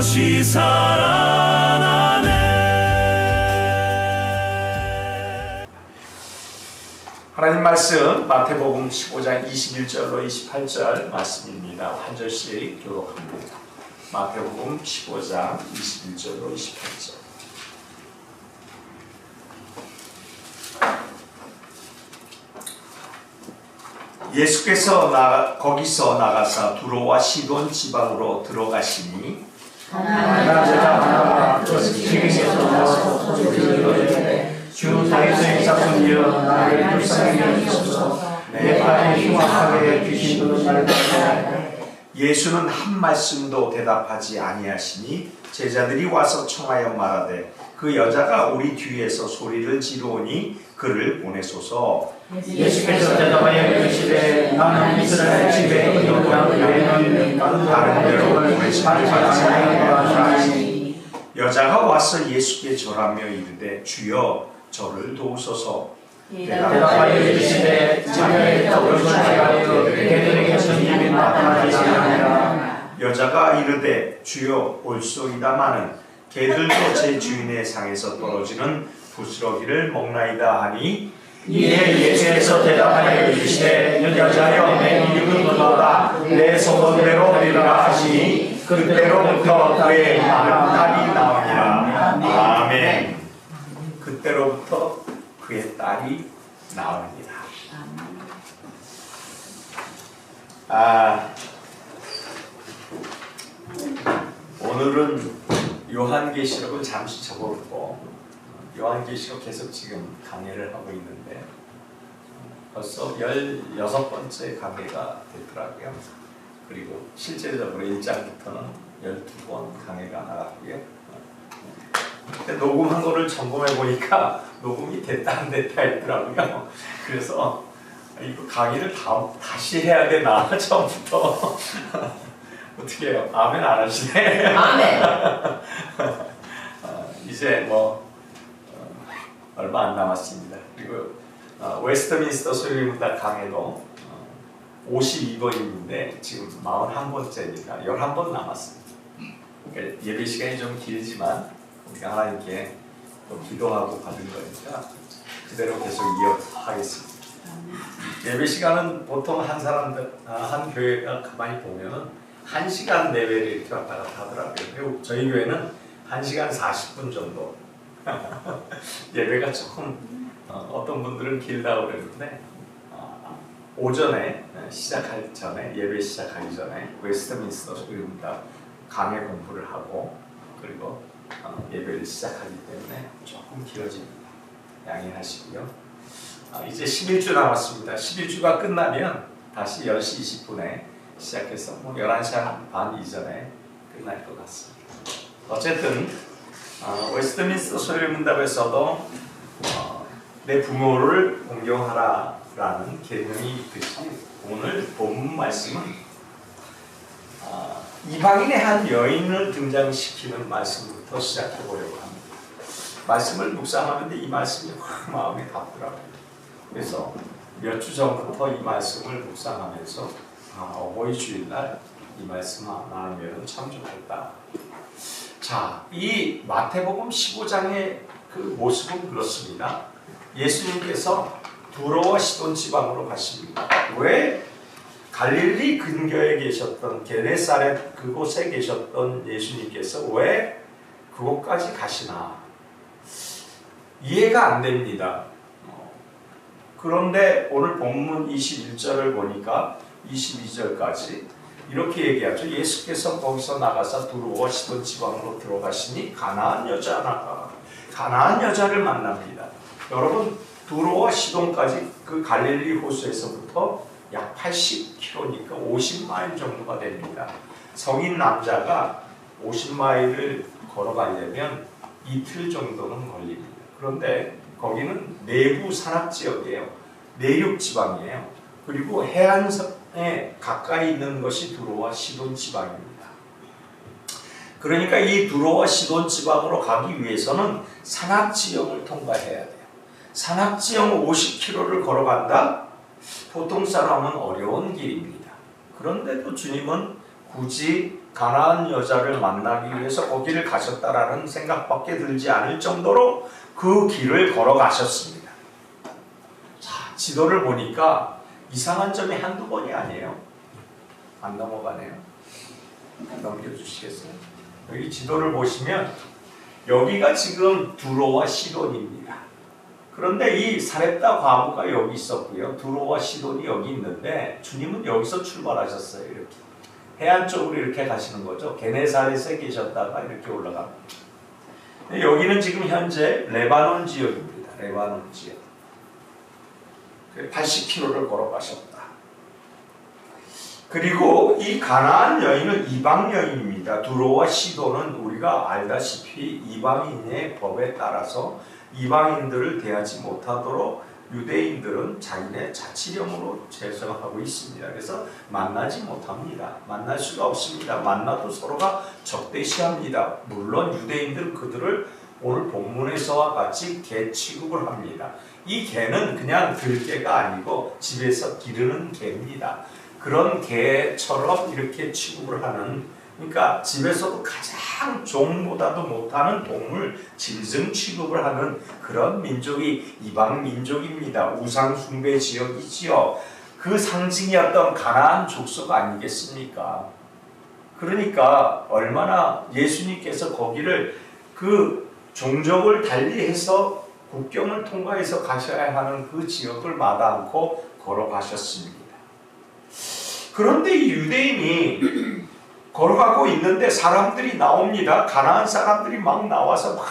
다시 살아나네. 하나님 말씀 마태복음 15장 21절로 28절 말씀입니다. 한 절씩 교독합니다. 마태복음 15장 21절로 28절. 예수께서 거기서 나가사 두로와 시돈 지방으로 들어가시니 가나안 여자 하나가 그 지경에서 나와서 소리를 이르되 주 다윗의 자손이여 나를 불쌍히 여기소서. 내 발이 흉악하게 귀신으로 나를 따르나이다. 예수는 한 말씀도 대답하지 아니하시니 제자들이 와서 청하여 말하되 그 여자가 우리 뒤에서 소리를 지르오니 그를 보내소서. 예수께서 대답하여 이르시되 나는 이스라엘 집에 여호와 외에는 다른 데로 보내지 아니하리니. 여자가 와서 예수께 절하며 이르되 주여 저를 도우소서. 대답하여 이르시되 자녀의 떡을 주시하여 그들에게 주님이 나타나지 아니하니라. 여자가 이르되 주여 올소이다마는 개들도 제 주인의 상에서 떨어지는 부스러기를 먹나이다 하니 이에 예수께서 대답하여 이르시되 여자여 내 이름은 너다. 내 소원대로 되리라 하시니 그때로부터 그의 딸이 나오니라. 아멘. 그때로부터 그의 딸이 나옵니다. 오늘은 요한계시록을 잠시 접어보고 요한계시록 계속 지금 강의를 하고 있는데 벌써 16번째 강의가 됐더라고요. 그리고 실제적으로 1장부터는 12번 강의가 나갔고요. 근데 녹음한 거를 점검해 보니까 녹음이 됐다 안 됐다 했더라고요. 그래서 이거 강의를 다시 해야 되나 처음부터. 어떻게 해요? 아멘 안 하시네. 아멘. 이제 얼마 안 남았습니다. 그리고 웨스트민스터 소유문답 강의도 52번인데 지금 41번째니까 11번 남았습니다. 그러니까 예배 시간이 좀 길지만 우리가 하나님께 또 기도하고 받은 거니까 그대로 계속 이어가겠습니다. 예배 시간은 보통 한 교회가 가만히 보면은 1시간 내외를 이렇게 왔다 갔다 하더라고요. 저희 교회는 1시간 40분 정도. 예배가 조금 어떤 분들은 길다고 그랬는데 오전에 시작하기 전에 예배 시작하기 전에 웨스트민스터 소유문답 강해 공부를 하고 그리고 예배를 시작하기 때문에 조금 길어집니다. 양해하시고요. 이제 11주 남았습니다. 11주가 끝나면 다시 10시 20분에 시작해서 11시 반 이전에 끝날 것 같습니다. 어쨌든 웨스트민스터 소유문답에서도 내 부모를 공경하라라는 계명이 있듯이 오늘 본문 말씀은 이방인의 한 여인을 등장시키는 말씀부터 시작해 보려고 합니다. 말씀을 묵상하는데 이 말씀이 확 마음에 닿더라고요. 그래서 몇 주 전부터 이 말씀을 묵상하면서 어버이 주일날 이 말씀 나누면 참 좋겠다. 자, 이 마태복음 15장의 그 모습은 그렇습니다. 예수님께서 두로와 시돈 지방으로 가십니다. 왜 갈릴리 근교에 계셨던 게네사렛 그곳에 계셨던 예수님께서 왜 그곳까지 가시나 이해가 안 됩니다. 그런데 오늘 본문 21절을 보니까 22절까지 이렇게 얘기하죠. 예수께서 거기서 나가사 두로와 시돈 지방으로 들어가시니 가나안 여자를 만납니다. 여러분 두로와 시돈까지 그 갈릴리 호수에서부터 약 80km니까 50마일 정도가 됩니다. 성인 남자가 50마일을 걸어가려면 이틀 정도는 걸립니다. 그런데 거기는 내부 산악지역이에요. 내륙지방이에요. 그리고 해안선에 가까이 있는 것이 두로와 시돈 지방입니다. 그러니까 이 두로와 시돈 지방으로 가기 위해서는 산악지역을 통과해야 돼요. 산악지역 50km를 걸어간다? 보통 사람은 어려운 길입니다. 그런데도 주님은 굳이 가나안 여자를 만나기 위해서 거기를 가셨다라는 생각밖에 들지 않을 정도로 그 길을 걸어가셨습니다. 자, 지도를 보니까 이상한 점이 한두 번이 아니에요. 안 넘어가네요. 넘겨주시겠어요? 여기 지도를 보시면 여기가 지금 두로와 시돈입니다. 그런데 이 사렙다 과부가 여기 있었고요. 두로와 시돈이 여기 있는데 주님은 여기서 출발하셨어요. 이렇게 해안 쪽으로 이렇게 가시는 거죠. 게네사렛에 계셨다가 이렇게 올라갑니다. 여기는 지금 현재 레바논 지역입니다. 레바논 지역. 80km를 걸어가셨다. 그리고 이 가나안 여인은 이방 여인입니다. 두로와 시돈은 우리가 알다시피 이방인의 법에 따라서 이방인들을 대하지 못하도록 유대인들은 자기네 자치령으로 제정하고 있습니다. 그래서 만나지 못합니다. 만날 수가 없습니다. 만나도 서로가 적대시합니다. 물론 유대인들은 그들을 오늘 본문에서와 같이 개 취급을 합니다. 이 개는 그냥 들개가 아니고 집에서 기르는 개입니다. 그런 개처럼 이렇게 취급을 하는, 그러니까 집에서도 가장 종보다도 못하는 동물 짐승 취급을 하는 그런 민족이 이방 민족입니다. 우상 숭배 지역이지요. 그 상징이었던 가나안 족속 아니겠습니까? 그러니까 얼마나 예수님께서 거기를 그 종족을 달리해서 국경을 통과해서 가셔야 하는 그 지역을 마다 않고 걸어가셨습니다. 그런데 이 유대인이 걸어가고 있는데 사람들이 나옵니다. 가나안 사람들이 막 나와서 막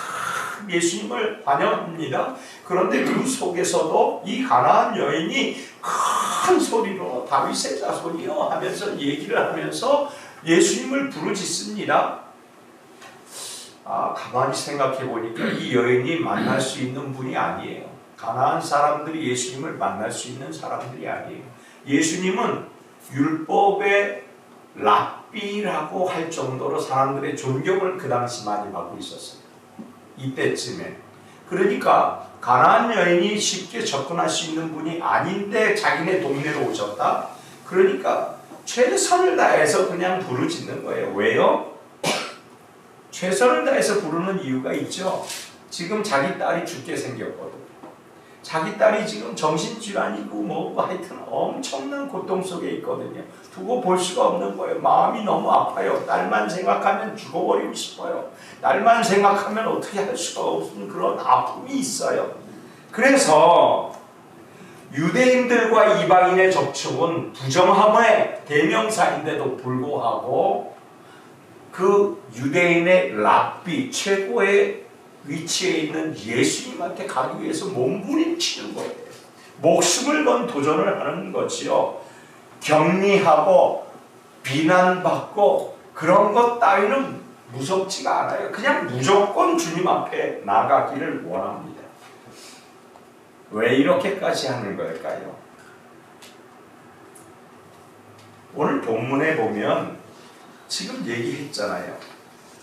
예수님을 환영합니다. 그런데 그 속에서도 이 가나안 여인이 큰 소리로 다윗의 자손이여 하면서 얘기를 하면서 예수님을 부르짖습니다. 가만히 생각해 보니까 이 여인이 만날 수 있는 분이 아니에요. 가나안 사람들이 예수님을 만날 수 있는 사람들이 아니에요. 예수님은 율법의 랍비라고 할 정도로 사람들의 존경을 그 당시 많이 받고 있었어요. 이때쯤에. 그러니까 가나안 여인이 쉽게 접근할 수 있는 분이 아닌데 자기네 동네로 오셨다. 그러니까 최선을 다해서 그냥 부르짖는 거예요. 왜요? 최선을 다해서 부르는 이유가 있죠. 지금 자기 딸이 죽게 생겼거든요. 자기 딸이 지금 정신질환이고 뭐 하여튼 엄청난 고통 속에 있거든요. 두고 볼 수가 없는 거예요. 마음이 너무 아파요. 딸만 생각하면 죽어버리고 싶어요. 딸만 생각하면 어떻게 할 수가 없는 그런 아픔이 있어요. 그래서 유대인들과 이방인의 접촉은 부정함의 대명사인데도 불구하고 그 유대인의 랍비 최고의 위치에 있는 예수님한테 가기 위해서 몸부림치는 거예요. 목숨을 건 도전을 하는 거지요. 격리하고 비난받고 그런 것 따위는 무섭지가 않아요. 그냥 무조건 주님 앞에 나가기를 원합니다. 왜 이렇게까지 하는 걸까요? 오늘 본문에 보면 지금 얘기했잖아요.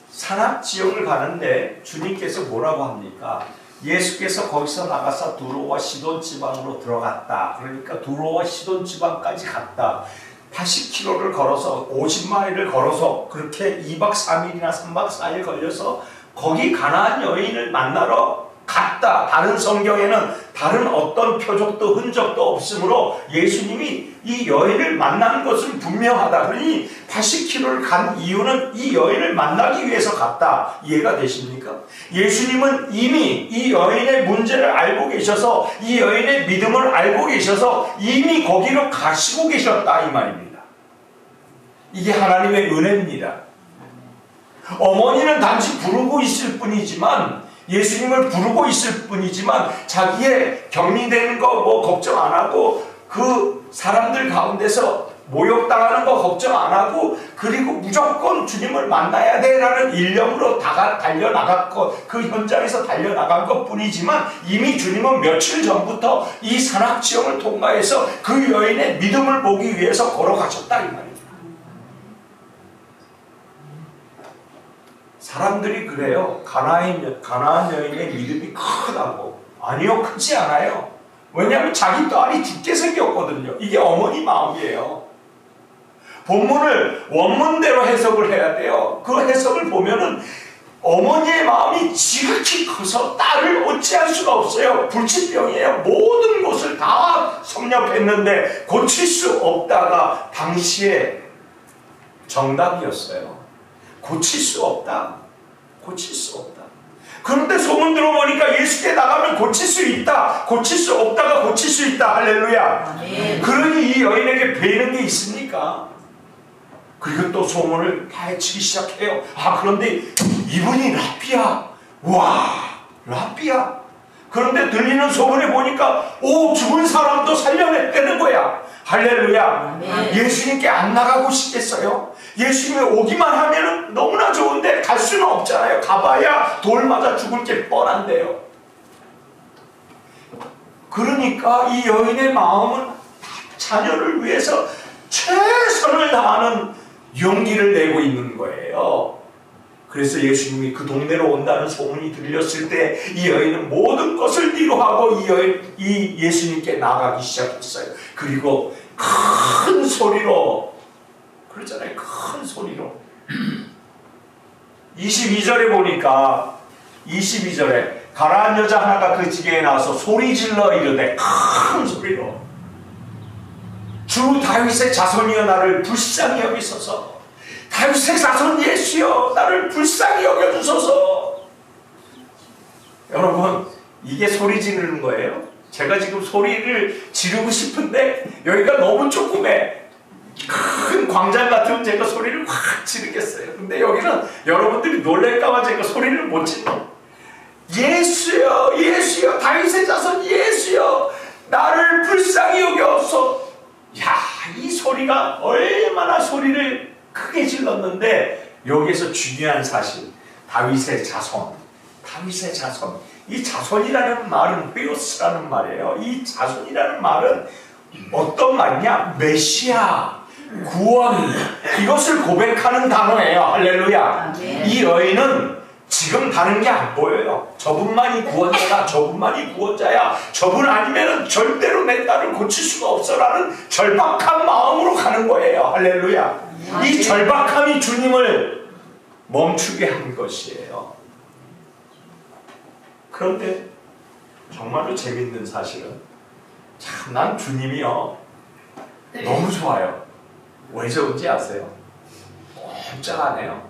산악지역을 가는데 주님께서 뭐라고 합니까? 예수께서 거기서 나가서 두로와 시돈 지방으로 들어갔다. 그러니까 두로와 시돈 지방까지 갔다. 80km를 걸어서 50마일을 걸어서 그렇게 2박 3일이나 3박 4일 걸려서 거기 가나안 여인을 만나러 갔다. 다른 성경에는 다른 어떤 표적도 흔적도 없으므로 예수님이 이 여인을 만나는 것은 분명하다. 그러니 80km를 간 이유는 이 여인을 만나기 위해서 갔다. 이해가 되십니까? 예수님은 이미 이 여인의 문제를 알고 계셔서 이 여인의 믿음을 알고 계셔서 이미 거기로 가시고 계셨다 이 말입니다. 이게 하나님의 은혜입니다. 어머니는 단지 부르고 있을 뿐이지만 예수님을 부르고 있을 뿐이지만 자기의 격리되는 거 뭐 걱정 안 하고 그 사람들 가운데서 모욕당하는 거 걱정 안 하고 그리고 무조건 주님을 만나야 돼라는 일념으로 달려나갔고 그 현장에서 달려나간 것 뿐이지만 이미 주님은 며칠 전부터 이 산악지역을 통과해서 그 여인의 믿음을 보기 위해서 걸어가셨다 이 말입니다. 사람들이 그래요. 가나안 여인의 믿음이 크다고. 아니요, 크지 않아요. 왜냐하면 자기 딸이 죽게 생겼거든요. 이게 어머니 마음이에요. 본문을 원문대로 해석을 해야 돼요. 그 해석을 보면은 어머니의 마음이 지극히 커서 딸을 어찌할 수가 없어요. 불치병이에요. 모든 것을 다 섭렵했는데 고칠 수 없다가 당시에 정답이었어요. 고칠 수 없다. 고칠 수 없다. 그런데 소문 들어보니까 예수께 나가면 고칠 수 있다. 고칠 수 없다가 고칠 수 있다. 할렐루야. 그러니 이 여인에게 배이는 게 있습니까? 그리고 또 소문을 파헤치기 시작해요. 아, 그런데 이분이 라비야. 와, 라비야. 그런데 들리는 소문에 보니까 죽은 사람도 살려냈다는 거야. 할렐루야. 예수님께 안 나가고 싶겠어요? 예수님이 오기만 하면 너무나 좋은데 갈 수는 없잖아요. 가봐야 돌 맞아 죽을 게 뻔한데요. 그러니까 이 여인의 마음은 자녀를 위해서 최선을 다하는 용기를 내고 있는 거예요. 그래서 예수님이 그 동네로 온다는 소문이 들렸을 때 이 여인은 모든 것을 뒤로하고 이 예수님께 나가기 시작했어요. 그리고 큰 소리로, 그렇잖아요, 큰 소리로 22절에 보니까 22절에 가라앉은 여자 하나가 그 지게에 나와서 소리질러 이르되 큰 소리로 주 다윗의 자손이여 나를 불쌍히 여기소서. 다윗의 자손 예수여 나를 불쌍히 여겨주소서. 여러분, 이게 소리 지르는 거예요. 제가 지금 소리를 지르고 싶은데 여기가 너무 조그매. 큰 광장 같으면 제가 소리를 확 지르겠어요. 근데 여기는 여러분들이 놀랄까봐 제가 소리를 못 질러. 예수여 예수여 다윗의 자손 예수여 나를 불쌍히 여겨서. 야, 이 소리가 얼마나 소리를 크게 질렀는데 여기에서 중요한 사실, 다윗의 자손, 다윗의 자손. 이 자손이라는 말은 베오스라는 말이에요. 이 자손이라는 말은 어떤 말이냐? 메시아, 구원, 이것을 고백하는 단어예요. 할렐루야. 이 여인은 지금 다른 게 안 보여요. 저분만이 구원자다. 저분만이 구원자야. 저분 아니면 절대로 내 딸을 고칠 수가 없어라는 절박한 마음으로 가는 거예요. 할렐루야. 이 절박함이 주님을 멈추게 한 것이에요. 그런데 정말로 재밌는 사실은 참 난 주님이요 너무 좋아요. 왜 좋은지 아세요? 꼼짝하네요.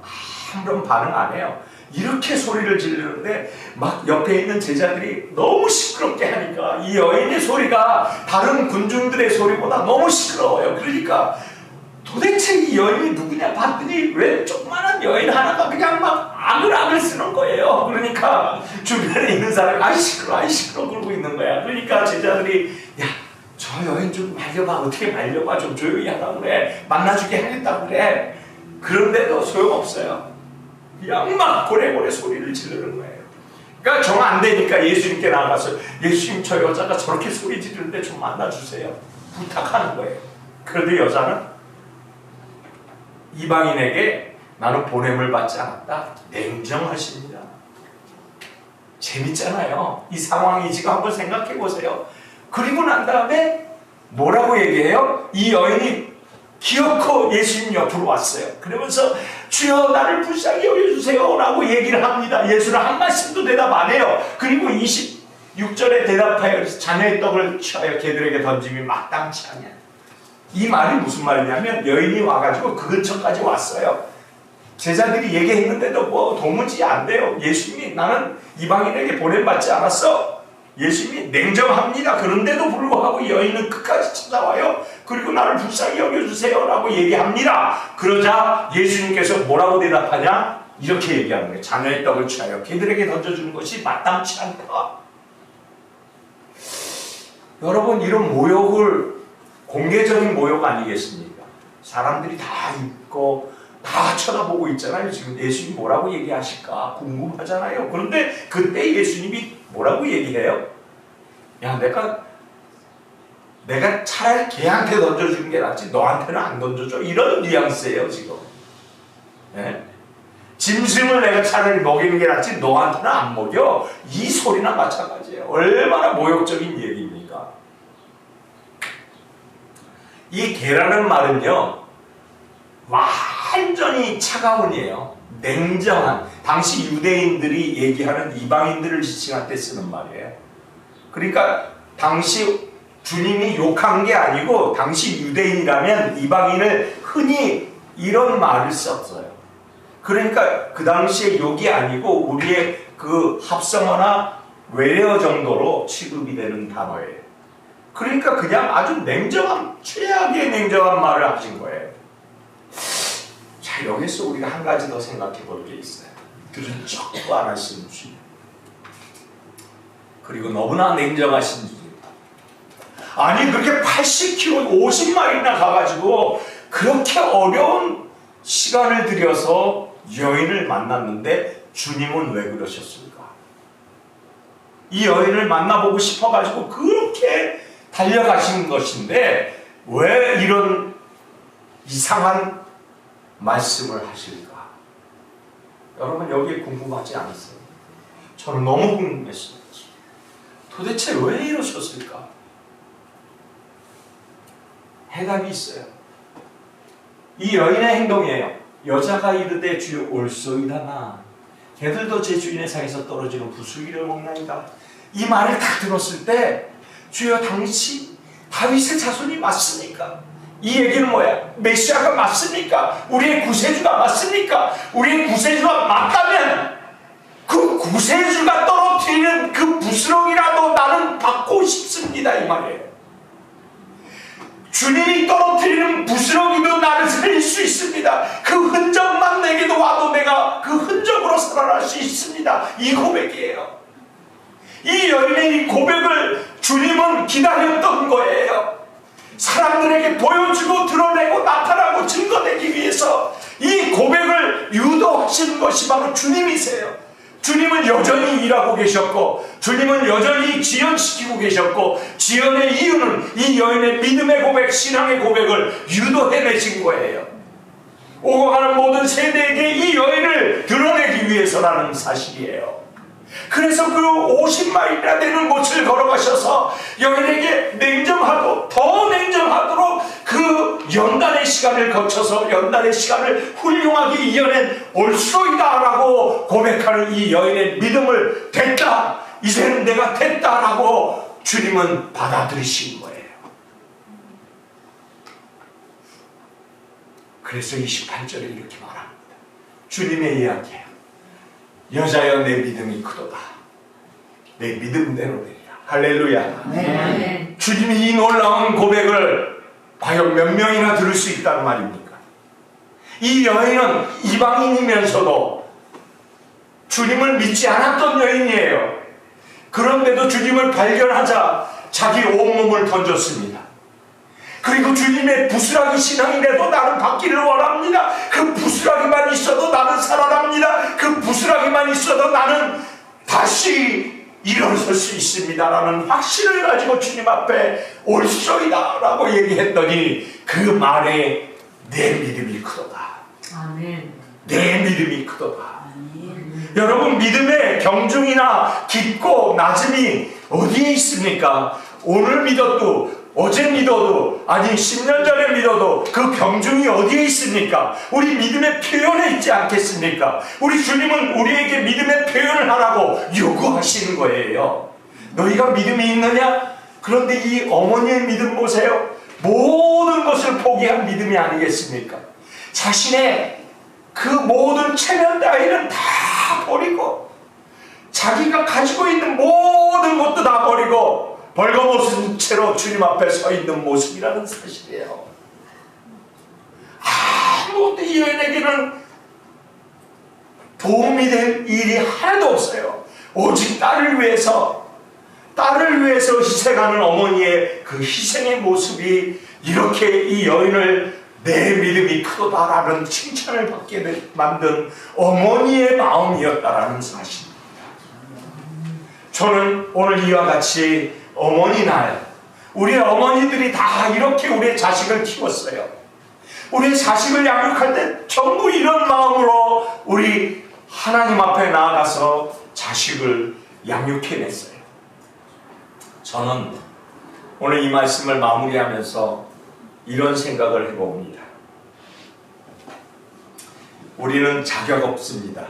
아무런 반응 안 해요. 이렇게 소리를 지르는데 막 옆에 있는 제자들이 너무 시끄럽게 하니까 이 여인의 소리가 다른 군중들의 소리보다 너무 시끄러워요. 그러니까 도대체 이 여인이 누구냐 봤더니 왜 조그만한 여인 하나가 그냥 막 아글아글 쓰는 거예요. 그러니까 주변에 있는 사람이 아이 시끄러 그러고 있는 거야. 그러니까 제자들이 야, 저 여인 좀 말려봐. 어떻게 말려봐. 좀 조용히 하라고 그래. 만나주게 하겠다고 그래. 그런데도 소용없어요. 그냥 막 고래고래 소리를 지르는 거예요. 그러니까 정 안 되니까 예수님께 나가서 예수님 저 여자가 저렇게 소리 지르는데 좀 만나주세요. 부탁하는 거예요. 그런데 여자는 이방인에게 나는 보냄을 받지 않았다. 냉정하십니다. 재밌잖아요. 이 상황이 지금 한번 생각해 보세요. 그리고 난 다음에 뭐라고 얘기해요? 이 여인이 기어코 예수님 옆으로 왔어요. 그러면서 주여 나를 불쌍히 여겨주세요 라고 얘기를 합니다. 예수는 한 말씀도 대답 안 해요. 그리고 26절에 대답하여 자녀의 떡을 취하여 개들에게 던짐이 마땅치 않냐. 이 말이 무슨 말이냐면 여인이 와가지고 그 근처까지 왔어요. 제자들이 얘기했는데도 뭐 도무지 안 돼요. 예수님이 나는 이방인에게 보냄받지 않았어. 예수님이 냉정합니다. 그런데도 불구하고 여인은 끝까지 찾아와요. 그리고 나를 불쌍히 여겨주세요 라고 얘기합니다. 그러자 예수님께서 뭐라고 대답하냐? 이렇게 얘기하는 거예요. 자녀의 떡을 취하여 개들에게 던져주는 것이 마땅치 않다. 여러분, 이런 모욕을 공개적인 모욕 아니겠습니까? 사람들이 다 있고 다 쳐다보고 있잖아요. 지금 예수님이 뭐라고 얘기하실까 궁금하잖아요. 그런데 그때 예수님이 뭐라고 얘기해요? 야, 내가 차라리 걔한테 던져주는 게 낫지 너한테는 안 던져줘. 이런 뉘앙스예요 지금. 네? 짐승을 내가 차라리 먹이는 게 낫지 너한테는 안 먹여. 이 소리나 마찬가지예요. 얼마나 모욕적인 얘기입니까? 이 개라는 말은요, 완전히 차가운이에요. 냉정한. 당시 유대인들이 얘기하는 이방인들을 지칭할 때 쓰는 말이에요. 그러니까 당시 주님이 욕한 게 아니고 당시 유대인이라면 이방인을 흔히 이런 말을 썼어요. 그러니까 그 당시에 욕이 아니고 우리의 그 합성어나 외래어 정도로 취급이 되는 단어예요. 그러니까 그냥 아주 냉정한, 최악의 냉정한 말을 하신 거예요. 자, 여기서 우리가 한 가지 더 생각해 볼 게 있어요. 들은 척도 안 하시는 주님. 그리고 너무나 냉정하신 주님. 아니, 그렇게 80km, 50마일이나 가가지고 그렇게 어려운 시간을 들여서 여인을 만났는데 주님은 왜 그러셨습니까? 이 여인을 만나보고 싶어가지고 그렇게 달려가신 것인데 왜 이런 이상한 말씀을 하실까? 여러분 여기에 궁금하지 않았어요? 저는 너무 궁금했어요. 도대체 왜 이러셨을까? 해답이 있어요. 이 여인의 행동이에요. 여자가 이르되 주여 올소이다나 걔들도 제 주인의 상에서 떨어지는 부수기를 먹나이다. 이 말을 딱 들었을 때 주여 당시 다윗의 자손이 맞습니까? 이 얘기는 뭐야? 메시아가 맞습니까? 우리의 구세주가 맞습니까? 우리의 구세주가 맞다면 그 구세주가 떨어뜨리는 그 부스러기라도 나는 받고 싶습니다. 이 말이에요. 주님이 떨어뜨리는 부스러기도 나를 살릴 수 있습니다. 그 흔적만 내게도 와도 내가 그 흔적으로 살아날 수 있습니다. 이 고백이에요. 이 여인의 이 고백을 주님은 기다렸던 거예요. 사람들에게 보여주고 드러내고 나타나고 증거되기 위해서 이 고백을 유도하시는 것이 바로 주님이세요. 주님은 여전히 일하고 계셨고 주님은 여전히 지연시키고 계셨고 지연의 이유는 이 여인의 믿음의 고백, 신앙의 고백을 유도해내신 거예요. 오고 가는 모든 세대에게 이 여인을 드러내기 위해서라는 사실이에요. 그래서 그 50마일이나 되는 곳을 걸어가셔서 여인에게 냉정하고 더 냉정하도록 그 연단의 시간을 거쳐서 연단의 시간을 훌륭하게 이겨낸 올소이다 라고 고백하는 이 여인의 믿음을 됐다, 이제는 내가 됐다 라고 주님은 받아들이신 거예요. 그래서 28절에 이렇게 말합니다. 주님의 이야기예요. 여자여 내 믿음이 크도다. 내 믿음대로 되리라. 할렐루야. 네. 주님이 이 놀라운 고백을 과연 몇 명이나 들을 수 있다는 말입니까? 이 여인은 이방인이면서도 주님을 믿지 않았던 여인이에요. 그런데도 주님을 발견하자 자기 온몸을 던졌습니다. 그리고 주님의 부스라기 신앙이라도 나는 받기를 원합니다. 그 부스라기만 있어도 나는 살아납니다. 그 부스라기만 있어도 나는 다시 일어설 수 있습니다 라는 확신을 가지고 주님 앞에 올소이다 라고 얘기했더니 그 말에 내 믿음이 크도다. 아멘. 내 믿음이 크도다. 여러분 믿음의 경중이나 깊고 낮음이 어디에 있습니까? 오늘 믿어도 어제 믿어도 아니 10년 전에 믿어도 그 경중이 어디에 있습니까? 우리 믿음의 표현에 있지 않겠습니까? 우리 주님은 우리에게 믿음의 표현을 하라고 요구하시는 거예요. 너희가 믿음이 있느냐? 그런데 이 어머니의 믿음 보세요. 모든 것을 포기한 믿음이 아니겠습니까? 자신의 그 모든 체면 따위는 다 버리고 자기가 가지고 있는 모든 것도 다 버리고 벌거벗은 채로 주님 앞에 서 있는 모습이라는 사실이에요. 아무것도 이 여인에게는 도움이 될 일이 하나도 없어요. 오직 딸을 위해서 희생하는 어머니의 그 희생의 모습이 이렇게 이 여인을 내 믿음이 크도다라는 칭찬을 받게 만든 어머니의 마음이었다라는 사실입니다. 저는 오늘 이와 같이 어머니 날, 우리 어머니들이 다 이렇게 우리의 자식을 키웠어요. 우리 자식을 양육할 때 전부 이런 마음으로 우리 하나님 앞에 나아가서 자식을 양육해냈어요. 저는 오늘 이 말씀을 마무리하면서 이런 생각을 해봅니다. 우리는 자격 없습니다.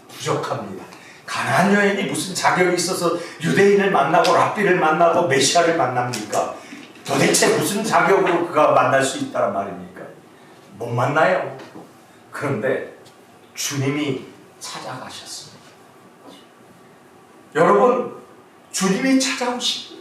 부족합니다. 가나안 여인이 무슨 자격이 있어서 유대인을 만나고 랍비를 만나고 메시아를 만납니까? 도대체 무슨 자격으로 그가 만날 수 있다란 말입니까? 못 만나요. 그런데 주님이 찾아가셨습니다. 여러분, 주님이 찾아오십니다.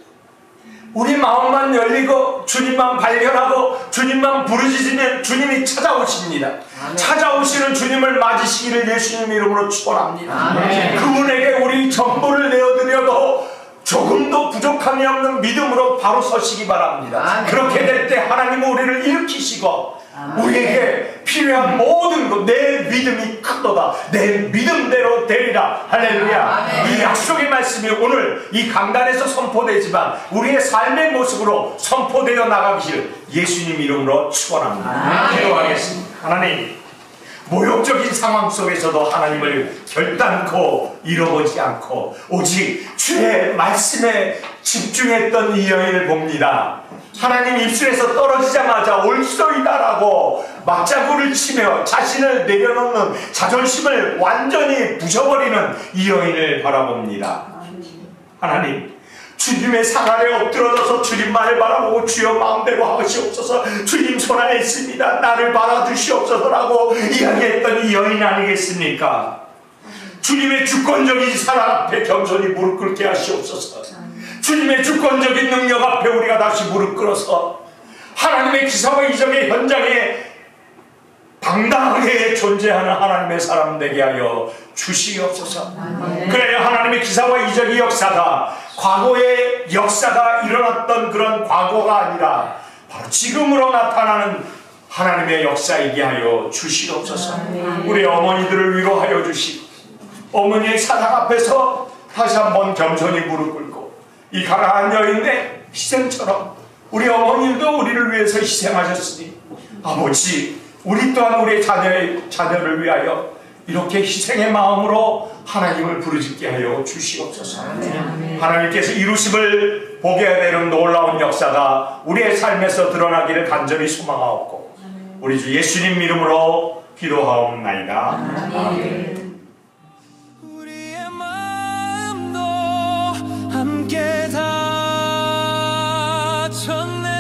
우리 마음만 열리고 주님만 발견하고 주님만 부르짖으면 주님이 찾아오십니다. 찾아오시는 주님을 맞으시기를 예수님 이름으로 축원합니다. 그분에게 우리 전부를 내어드려도 조금도 부족함이 없는 믿음으로 바로 서시기 바랍니다. 그렇게 될 때 하나님은 우리를 일으키시고 우리에게 필요한 모든 것, 내 믿음이 크도다, 내 믿음대로 되리라. 할렐루야. 이 약속의 말씀이 오늘 이 강단에서 선포되지만 우리의 삶의 모습으로 선포되어 나가기를 예수님 이름으로 축원합니다. 기도하겠습니다. 하나님, 모욕적인 상황 속에서도 하나님을 결단코 잃어보지 않고 오직 주의 말씀에 집중했던 이 여인을 봅니다. 하나님 입술에서 떨어지자마자 옳소이다라고 맞자구를 치며 자신을 내려놓는 자존심을 완전히 부셔버리는 이 여인을 바라봅니다. 하나님, 주님의 상 아래 엎드러져서 주님만을 바라보고 주여 마음대로 하시옵소서, 주님 손 안에 있습니다, 나를 받아주시옵소서라고 이야기했던 이 여인 아니겠습니까? 주님의 주권적인 사랑 앞에 겸손히 무릎 꿇게 하시옵소서. 주님의 주권적인 능력 앞에 우리가 다시 무릎 꿇어서 하나님의 기사와 이적의 현장에 당당하게 존재하는 하나님의 사람 되게 하여 주시옵소서. 그래야 하나님의 기사와 이적의 역사가 과거의 역사가 일어났던 그런 과거가 아니라 바로 지금으로 나타나는 하나님의 역사이게 하여 주시옵소서. 우리 어머니들을 위로하여 주시고 어머니의 사랑 앞에서 다시 한번 겸손히 무릎 꿇고 이 가나안 여인의 희생처럼 우리 어머니도 우리를 위해서 희생하셨으니 아버지, 우리 또한 우리의 자녀를 위하여 이렇게 희생의 마음으로 하나님을 부르짖게 하여 주시옵소서. 하나님께서 이루심을 보게 되는 놀라운 역사가 우리의 삶에서 드러나기를 간절히 소망하옵고 우리 주 예수님 이름으로 기도하옵나이다. 아멘. 우리의 마음도 함께 다쳤네.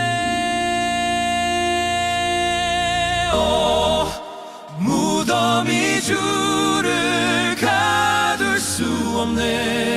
무덤이 주를 가둘 수 없네.